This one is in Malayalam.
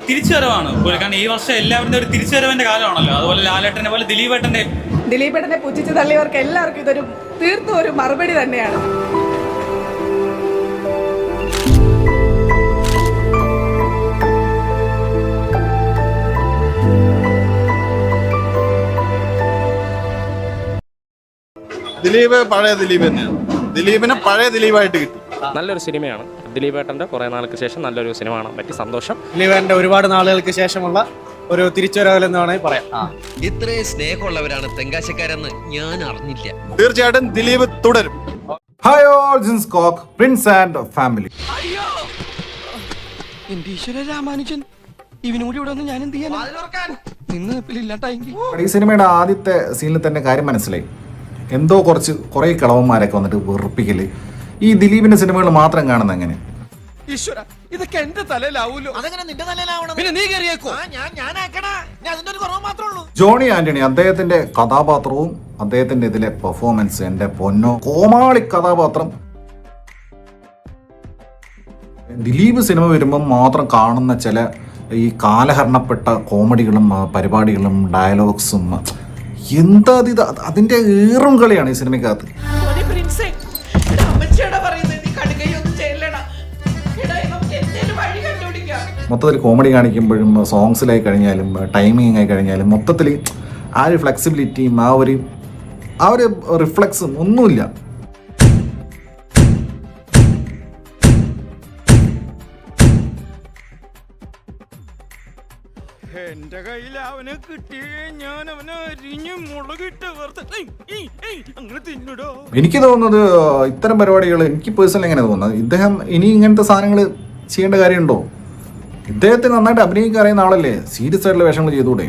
തിരിച്ചുവരവാണ്. കാരണം ഈ വർഷം എല്ലാവരുടെ ഒരു തിരിച്ചുവരവിന്റെ കാലമാണല്ലോ. അതുപോലെ ലാലേട്ടനെ പോലെ ദിലീപേട്ടനെ പുച്ഛിച്ച് തള്ളിയവർക്ക് എല്ലാവർക്കും ഇതൊരു തീർത്തും ഒരു മറുപടി തന്നെയാണ്. ദിലീപ് പഴയ ദിലീപ് തന്നെയാണ്. ദിലീപിനെ പഴയ ദിലീപായിട്ട് കിട്ടി. നല്ലൊരു സിനിമയാണ്. ദിലീപേട്ടൻ്റെ കുറേ നാൾക്ക് ശേഷം നല്ലൊരു സിനിമ കാണാൻ പറ്റി, സന്തോഷം. ദിലീപേട്ടൻ്റെ ഒരുപാട് നാളുകൾക്ക് ശേഷമുള്ള ഒരു തിരിച്ചുവരവലെന്ന് വേണമെങ്കിൽ പറയാം. ഇത്രയും സ്നേഹമുള്ളവരാണ് തെങ്കാശക്കാരെന്ന് ഞാൻ അറിഞ്ഞില്ല. തീർച്ചയായിട്ടും ദിലീപ് തുടരും. ഹായ് ഓൾ, ജിൻസ് കോക്ക്, പ്രിൻസ് ആൻഡ് ഫാമിലി. എന്റെ ഈശ്വര രാമാനുജൻ, ഇവനൂടി ഇവിടെ ഞാൻ എന്ത് ചെയ്യാൻ ഈ സിനിമയുടെ ആദ്യത്തെ സീനിൽ തന്നെ കാര്യം മനസ്സിലായി. എന്തോ കുറേ കളവന്മാരൊക്കെ വന്നിട്ട് വെറുപ്പിക്കല്. ഈ ദിലീപിന്റെ സിനിമകൾ മാത്രം കാണുന്ന എങ്ങനെ? ഈശ്വര, ഇതൊക്കെ എന്റെ തലയിലാവൂലോ. അതെങ്ങനെ നിന്റെ തലയിലാവണം? പിന്നെ നീ കയറിയേക്കോ. ജോണി ആന്റണി അദ്ദേഹത്തിന്റെ കഥാപാത്രവും അദ്ദേഹത്തിന്റെ ഇതിലെ പെർഫോമൻസ്, എന്റെ പൊന്നോ, കോമാളി കഥാപാത്രം. ദിലീപ് സിനിമ വരുമ്പം മാത്രം കാണുന്ന ചില ഈ കാലഹരണപ്പെട്ട കോമഡികളും പരിപാടികളും ഡയലോഗ്സും എന്താ ഇത്, അതിന്റെ ഏറും കളിയാണ് ഈ സിനിമയ്ക്കകത്ത്. മൊത്തത്തിൽ കോമഡി കാണിക്കുമ്പോഴും സോങ്സിലായി കഴിഞ്ഞാലും ടൈമിങ് ആയി കഴിഞ്ഞാലും മൊത്തത്തിൽ ആ ഒരു ഫ്ലെക്സിബിലിറ്റിയും ആ ഒരു റിഫ്ലക്സും ഒന്നുമില്ല. എന്റെ കയ്യിൽ അവനെ കിട്ടിയേ ഞാൻ അവനെ അരിഞ്ഞ് മുളകിട്ട് അങ്ങനെ തിന്നിടോ. എനിക്ക് തോന്നുന്നത് ഇത്തരം പരിപാടികൾ, എനിക്ക് പേഴ്സണലി എങ്ങനെ തോന്നുന്നത്, ഇദ്ദേഹം ഇനി ഇങ്ങനത്തെ സാധനങ്ങൾ ചെയ്യേണ്ട കാര്യമുണ്ടോ? ഇദ്ദേഹത്തിന് നന്നായിട്ട് അഭിനയിക്കാൻ അറിയുന്ന ആളല്ലേ, സീരിയസ് ആയിട്ടുള്ള വേഷങ്ങൾ ചെയ്തുകൂടെ?